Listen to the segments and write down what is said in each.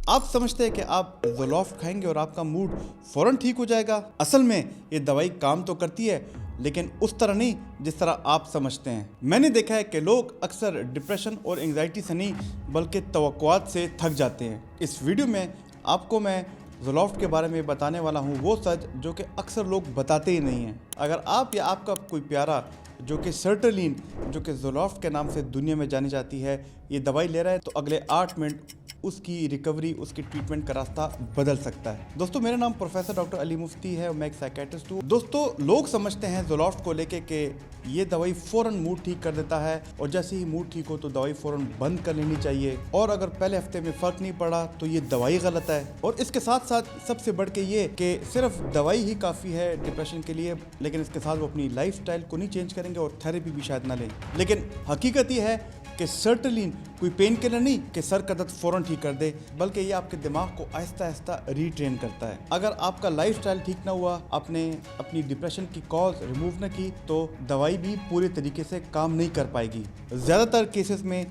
आप समझते हैं कि आप ज़ोलॉफ्ट खाएंगे और आपका मूड फ़ौरन ठीक हो जाएगा। असल में ये दवाई काम तो करती है, लेकिन उस तरह नहीं जिस तरह आप समझते हैं। मैंने देखा है कि लोग अक्सर डिप्रेशन और एंग्जाइटी से नहीं बल्कि तवक्कुआत से थक जाते हैं। इस वीडियो में आपको मैं ज़ोलॉफ्ट के बारे में बताने वाला हूँ, वो सच जो कि अक्सर लोग बताते ही नहीं हैं। अगर आप या आपका कोई प्यारा जो कि सर्टलिन, जो कि ज़ोलॉफ्ट के नाम से दुनिया में जानी जाती है, ये दवाई ले रहा है तो अगले 8 मिनट उसकी रिकवरी, उसकी ट्रीटमेंट का रास्ता बदल सकता है। दोस्तों, मेरा नाम प्रोफेसर डॉक्टर अली मुफ्ती है और मैं एक साइकेट्रिस्ट हूँ। दोस्तों, लोग समझते हैं ज़ोलॉफ्ट को लेके कि ये दवाई फ़ौरन मूड ठीक कर देता है और जैसे ही मूड ठीक हो तो दवाई फ़ौरन बंद कर लेनी चाहिए, और अगर पहले हफ्ते में फ़र्क नहीं पड़ा तो ये दवाई गलत है। और इसके साथ साथ सबसे बढ़ के ये कि सिर्फ दवाई ही काफ़ी है डिप्रेशन के लिए, लेकिन इसके साथ वो अपनी लाइफ स्टाइल को नहीं चेंज करेंगे और थेरेपी भी शायद ना लें। लेकिन हकीकत ये है कि सर्टलिन कोई पेन किलर नहीं कि सर का दर्द फ़ौरन ठीक कर दे, बल्कि ये आपके दिमाग को आहिस्ता आहिस्ता रीट्रेन करता है। अगर आपका लाइफस्टाइल ठीक ना हुआ, आपने अपनी डिप्रेशन की कॉज रिमूव न की, तो दवाई भी पूरे तरीके से काम नहीं कर पाएगी। ज़्यादातर केसेस में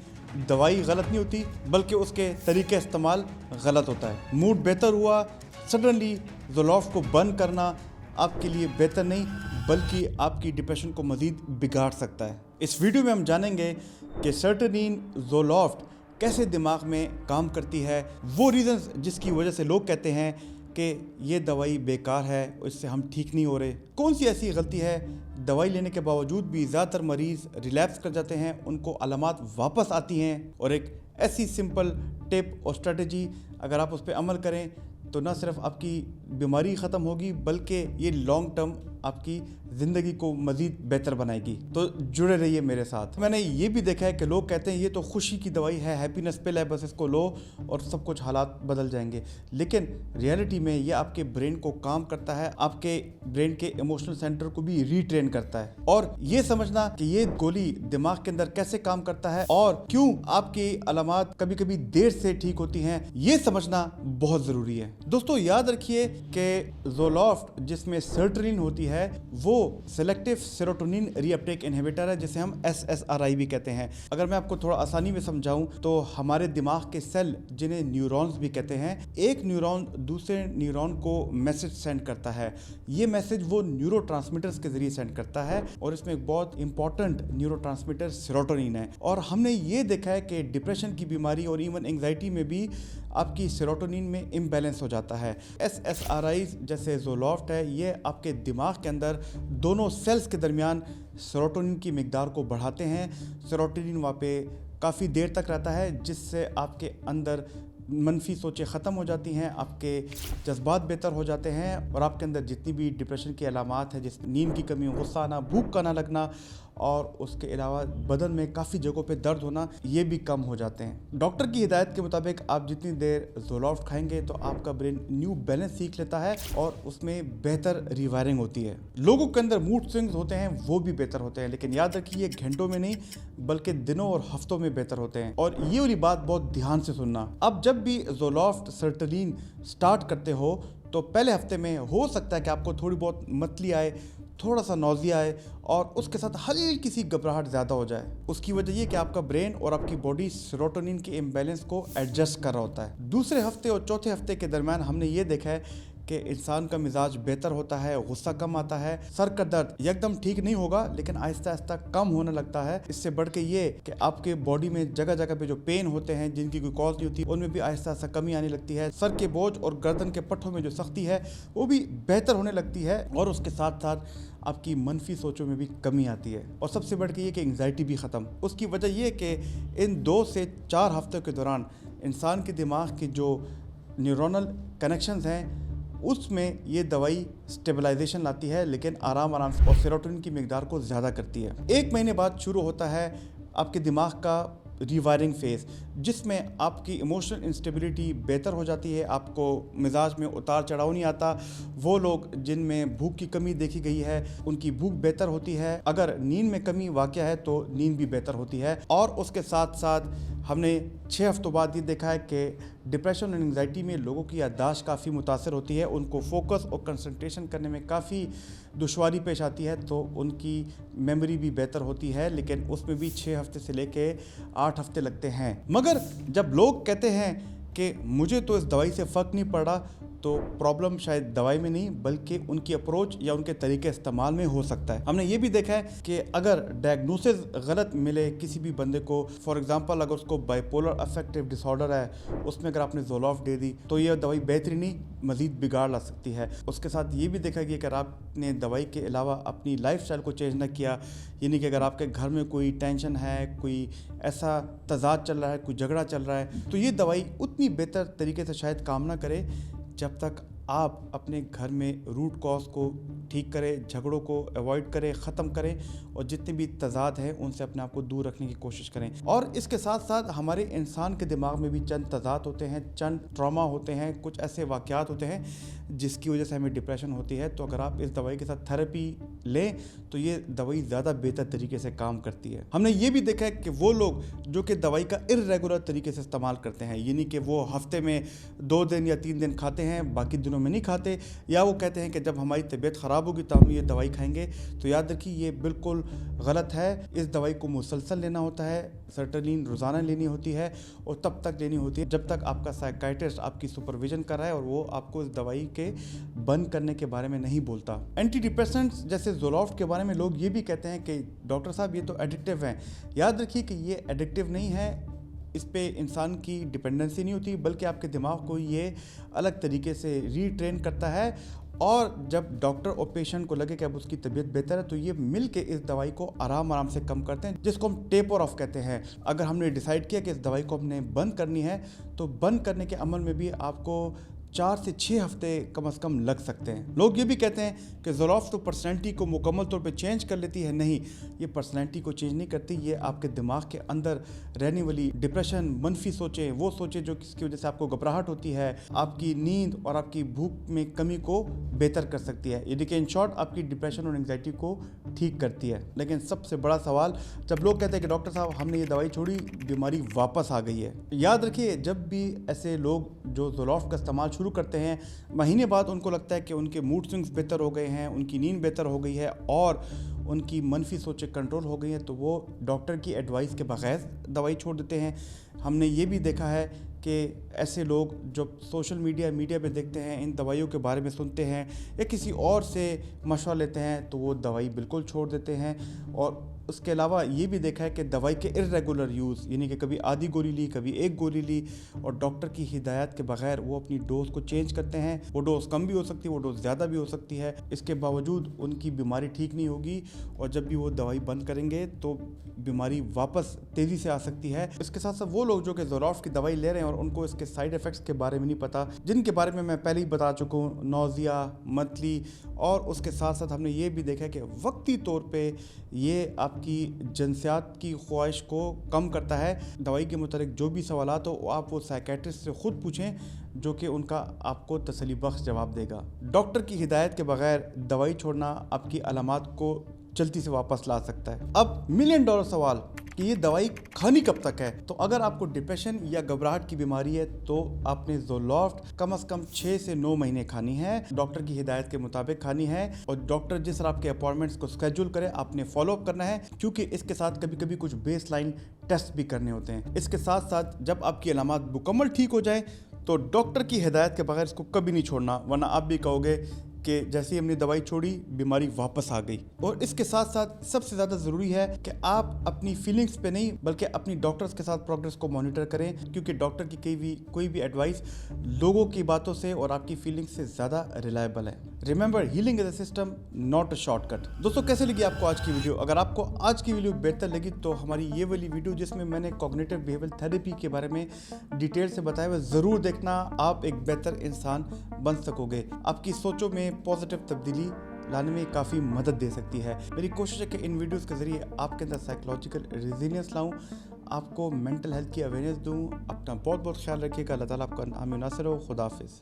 दवाई गलत नहीं होती, बल्कि उसके तरीके इस्तेमाल गलत होता है। मूड बेहतर हुआ, सडनली ज़ोलॉफ्ट को बंद करना आपके लिए बेहतर नहीं बल्कि आपकी डिप्रेशन को मज़ीद बिगाड़ सकता है। इस वीडियो में हम जानेंगे कि सर्टलिन ज़ोलॉफ्ट कैसे दिमाग में काम करती है, वो रीज़न्स जिसकी वजह से लोग कहते हैं कि ये दवाई बेकार है, इससे हम ठीक नहीं हो रहे। कौन सी ऐसी गलती है दवाई लेने के बावजूद भी ज़्यादातर मरीज़ रिलैप्स कर जाते हैं, उनको अलामात वापस आती हैं, और एक ऐसी सिंपल टिप और स्ट्रेटजी अगर आप उस पर अमल करें तो न सिर्फ आपकी बीमारी ख़त्म होगी बल्कि ये लॉन्ग टर्म आपकी ज़िंदगी को मज़ीद बेहतर बनाएगी। तो जुड़े रहिए मेरे साथ। मैंने ये भी देखा है कि लोग कहते हैं ये तो खुशी की दवाई है, हैप्पीनेस पिल है, बस इसको लो और सब कुछ हालात बदल जाएंगे। लेकिन रियलिटी में ये आपके ब्रेन को काम करता है, आपके ब्रेन के इमोशनल सेंटर को भी रीट्रेन करता है। और ये समझना कि ये गोली दिमाग के अंदर कैसे काम करता है और क्यों आपकी अलामात कभी कभी देर से ठीक होती हैं, ये समझना बहुत ज़रूरी है। दोस्तों, याद रखिए कि ज़ोलॉफ्ट जिसमें सर्टलिन होती है वो सेलेक्टिव सेरोटोनिन रीअपटेक इनहिबिटर है, जिसे हम SSRI भी कहते हैं। अगर मैं आपको थोड़ा आसानी में समझाऊं तो हमारे दिमाग के सेल, जिन्हें न्यूरॉन्स भी कहते हैं, एक न्यूरॉन दूसरे न्यूरॉन को मैसेज सेंड करता है। ये मैसेज वो न्यूरोट्रांसमीटर्स के जरिए सेंड करता है और इसमें एक बहुत इंपॉर्टेंट न्यूरोट्रांसमीटर सेरोटोनिन है। और हमने ये देखा है कि डिप्रेशन की बीमारी और इवन एंग्जाइटी में भी आपकी सेरोटोनिन में इम्बैलेंस हो जाता है। SSRI जैसे ज़ोलॉफ्ट है, ये आपके दिमाग के अंदर दोनों सेल्स के दरमियान सेरोटोनिन की मिकदार को बढ़ाते हैं। सेरोटोनिन वहाँ पे काफ़ी देर तक रहता है, जिससे आपके अंदर मनफी सोचें ख़त्म हो जाती हैं, आपके जज्बात बेहतर हो जाते हैं और आपके अंदर जितनी भी डिप्रेशन की अलामात है, जिस नींद की कमी, गुस्सा आना, भूख का ना लगना और उसके अलावा बदन में काफ़ी जगहों पे दर्द होना, ये भी कम हो जाते हैं। डॉक्टर की हिदायत के मुताबिक आप जितनी देर ज़ोलॉफ्ट खाएंगे तो आपका ब्रेन न्यू बैलेंस सीख लेता है और उसमें बेहतर रिवायरिंग होती है। लोगों के अंदर मूड स्विंग्स होते हैं, वो भी बेहतर होते हैं, लेकिन याद रखिए घंटों में नहीं बल्कि दिनों और हफ्तों में बेहतर होते हैं। और ये वाली बात बहुत ध्यान से सुनना। अब जब भी ज़ोलॉफ्ट सर्टलिन स्टार्ट करते हो तो पहले हफ्ते में हो सकता है कि आपको थोड़ी बहुत मतली आए, थोड़ा सा नौजिया आए और उसके साथ हल्की सी घबराहट ज़्यादा हो जाए। उसकी वजह ये कि आपका ब्रेन और आपकी बॉडी सेरोटोनिन के इम्बैलेंस को एडजस्ट कर रहा होता है। दूसरे हफ्ते और चौथे हफ्ते के दरमियान हमने ये देखा है कि इंसान का मिजाज बेहतर होता है, गुस्सा कम आता है, सर का दर्द एकदम ठीक नहीं होगा लेकिन आहिस्ता आहिस्ता कम होने लगता है। इससे बढ़ के ये कि आपके बॉडी में जगह जगह पे जो पेन होते हैं जिनकी कोई कॉज नहीं होती, उनमें भी आहिस्ता आहिस्ता कमी आने लगती है। सर के बोझ और गर्दन के पट्टों में जो सख्ती है वो भी बेहतर होने लगती है और उसके साथ साथ आपकी मनफी सोचों में भी कमी आती है। और सबसे बढ़ के ये कि एंग्जाइटी भी ख़त्म। उसकी वजह ये कि इन 2 से 4 हफ्तों के दौरान इंसान के दिमाग की जो न्यूरोनल कनेक्शंस हैं उसमें ये दवाई स्टेबलाइजेशन लाती है, लेकिन आराम से, और सेरोटोनिन की मिकदार को ज़्यादा करती है। 1 महीने बाद शुरू होता है आपके दिमाग का रिवायरिंग फेज़, जिसमें आपकी इमोशनल इंस्टेबिलिटी बेहतर हो जाती है, आपको मिजाज में उतार चढ़ाव नहीं आता। वो लोग जिनमें भूख की कमी देखी गई है उनकी भूख बेहतर होती है। अगर नींद में कमी वाक़या है तो नींद भी बेहतर होती है। और उसके साथ साथ हमने 6 हफ्तों बाद ये देखा है कि डिप्रेशन और एंग्जाइटी में लोगों की याददाश्त काफ़ी मुतासर होती है, उनको फोकस और कंसंट्रेशन करने में काफ़ी दुश्वारी पेश आती है, तो उनकी मेमोरी भी बेहतर होती है, लेकिन उसमें भी 6 हफ्ते से लेके 8 हफ्ते लगते हैं। मगर जब लोग कहते हैं कि मुझे तो इस दवाई से फ़र्क नहीं पड़ रहा, तो प्रॉब्लम शायद दवाई में नहीं बल्कि उनकी अप्रोच या उनके तरीके इस्तेमाल में हो सकता है। हमने ये भी देखा है कि अगर डायग्नोसिस गलत मिले किसी भी बंदे को, फॉर एग्जांपल अगर उसको बाइपोलर अफेक्टिव डिसऑर्डर है, उसमें अगर आपने ज़ोलॉफ्ट दे दी तो ये दवाई बेहतरी नहीं मज़ीद बिगाड़ ला सकती है। उसके साथ ये भी देखा गया कि अगर आपने दवाई के अलावा अपनी लाइफस्टाइल को चेंज ना किया, यानी कि अगर आपके घर में कोई टेंशन है, कोई ऐसा तजाद चल रहा है, कोई झगड़ा चल रहा है, तो ये दवाई उतनी बेहतर तरीके से शायद काम ना करे जब तक आप अपने घर में रूट कॉज को ठीक करें, झगड़ों को अवॉइड करें, ख़त्म करें और जितने भी तजाद हैं उनसे अपने आप को दूर रखने की कोशिश करें। और इसके साथ साथ हमारे इंसान के दिमाग में भी चंद तजाद होते हैं, चंद ट्रॉमा होते हैं, कुछ ऐसे वाक़यात होते हैं जिसकी वजह से हमें डिप्रेशन होती है। तो अगर आप इस दवाई के साथ थेरेपी लें तो ये दवाई ज़्यादा बेहतर तरीके से काम करती है। हमने ये भी देखा है कि वो लोग जो कि दवाई का इर्रेगुलर तरीके से इस्तेमाल करते हैं, यानी कि वो हफ्ते में 2 दिन या 3 दिन खाते हैं, बाकी दिनों में नहीं खाते, या वो कहते हैं कि जब हमारी तबीयत ख़राब होगी तो हम ये दवाई खाएंगे, तो याद रखिए ये बिल्कुल गलत है। इस दवाई को मुसलसल लेना होता है, सर्टेलिन रोज़ाना लेनी होती है और तब तक लेनी होती है जब तक आपका साइकाइट्रिस्ट आपकी सुपरविजन कर रहा है और वो आपको इस दवाई के बंद करने के बारे में नहीं बोलता। एंटी डिप्रेसेंट्स जैसे ज़ोलॉफ्ट के बारे में लोग ये भी कहते हैं कि डॉक्टर साहब ये तो एडिक्टिव हैं। याद रखिए कि ये एडिक्टिव नहीं है, इस पे इंसान की डिपेंडेंसी नहीं होती, बल्कि आपके दिमाग को ये अलग तरीके से रीट्रेन करता है। और जब डॉक्टर और पेशेंट को लगे कि अब उसकी तबीयत बेहतर है तो ये मिल के इस दवाई को आराम से कम करते हैं, जिसको हम टेपर ऑफ कहते हैं। अगर हमने डिसाइड किया कि इस दवाई को हमने बंद करनी है तो बंद करने के अमल में भी आपको 4 से 6 हफ्ते कम से कम लग सकते हैं। लोग ये भी कहते हैं कि ज़ोलॉफ्ट तो पर्सनैलिटी को मुकम्मल तौर पे चेंज कर लेती है। नहीं, ये पर्सनैलिटी को चेंज नहीं करती, ये आपके दिमाग के अंदर रहने वाली डिप्रेशन, मनफी सोचें, वो सोचें जो जिसकी वजह से आपको घबराहट होती है, आपकी नींद और आपकी भूख में कमी को बेहतर कर सकती है। यानी कि इन शॉर्ट आपकी डिप्रेशन और एंग्जाइटी को ठीक करती है। लेकिन सबसे बड़ा सवाल, जब लोग कहते हैं कि डॉक्टर साहब हमने ये दवाई छोड़ी, बीमारी वापस आ गई है, याद रखिए जब भी ऐसे लोग जो ज़ोलॉफ्ट का इस्तेमाल शुरू करते हैं, महीने बाद उनको लगता है कि उनके मूड स्विंग्स बेहतर हो गए हैं, उनकी नींद बेहतर हो गई है और उनकी मनफी सोचें कंट्रोल हो गई हैं, तो वो डॉक्टर की एडवाइस के बगैर दवाई छोड़ देते हैं। हमने ये भी देखा है कि ऐसे लोग जो सोशल मीडिया पे देखते हैं, इन दवाइयों के बारे में सुनते हैं या किसी और से मशवरा लेते हैं तो वो दवाई बिल्कुल छोड़ देते हैं। और उसके अलावा ये भी देखा है कि दवाई के इर्रेगुलर यूज़, यानी कि कभी आधी गोली ली, कभी एक गोली ली और डॉक्टर की हिदायत के बगैर वो अपनी डोज को चेंज करते हैं। वो डोज कम भी हो सकती है, वो डोज ज़्यादा भी हो सकती है। इसके बावजूद उनकी बीमारी ठीक नहीं होगी और जब भी वो दवाई बंद करेंगे तो बीमारी वापस तेज़ी से आ सकती है। इसके साथ साथ वो लोग जो कि ज़ोलॉफ्ट की दवाई ले रहे हैं और उनको इसके साइड इफ़ेक्ट्स के बारे में नहीं पता, जिनके बारे में मैं पहले ही बता चुका हूँ, नौजिया, मतली, और उसके साथ साथ हमने ये भी देखा कि वक्ती तौर पे ये आपकी जिनसियात की ख्वाहिश को कम करता है। दवाई के मुतालिक जो भी सवालात हो आप वो साइकेट्रिस्ट से ख़ुद पूछें, जो कि उनका आपको तसल्ली बख्श जवाब देगा। डॉक्टर की हिदायत के बगैर दवाई छोड़ना आपकी अलामात को जल्दी से वापस ला सकता है। अब $1 मिलियन सवाल कि ये दवाई खानी कब तक है। तो अगर आपको डिप्रेशन या घबराहट की बीमारी है तो आपने ज़ोलॉफ्ट कम से कम 6 से 9 महीने खानी है, डॉक्टर की हिदायत के मुताबिक खानी है और डॉक्टर जिस तरह आपके अपॉइंटमेंट्स को स्केड्यूल करे आपने फॉलोअप करना है, क्योंकि इसके साथ कभी कभी कुछ बेस लाइन टेस्ट भी करने होते हैं। इसके साथ साथ जब आपकी अलामात मुकम्मल ठीक हो जाए तो डॉक्टर की हिदायत के बगैर इसको कभी नहीं छोड़ना, वरना आप भी कहोगे कि जैसे ही हमने दवाई छोड़ी बीमारी वापस आ गई। और इसके साथ साथ सबसे ज़्यादा ज़रूरी है कि आप अपनी फीलिंग्स पे नहीं बल्कि अपनी डॉक्टर्स के साथ प्रोग्रेस को मॉनिटर करें, क्योंकि डॉक्टर की कोई भी एडवाइस लोगों की बातों से और आपकी फीलिंग्स से ज़्यादा रिलायबल है। Remember, healing is a system, not a shortcut. दोस्तों कैसे लगी आपको आज की वीडियो? अगर आपको आज की वीडियो बेहतर लगी तो हमारी ये वाली वीडियो जिसमें मैंने कॉग्निटिव बिहेवियरल थेरेपी के बारे में डिटेल से बताया हुआ ज़रूर देखना। आप एक बेहतर इंसान बन सकोगे, आपकी सोचों में पॉजिटिव तब्दीली लाने में काफ़ी मदद दे सकती है। मेरी कोशिश है कि इन वीडियोस के ज़रिए आपके अंदर साइकोलॉजिकल रेजिलियंस लाऊं, आपको मेंटल हेल्थ की अवेयरनेस दूं। अपना बहुत बहुत ख्याल रखिएगा। अल्लाह ताला आपका नाम नासिर हो। खुदा हाफिज़।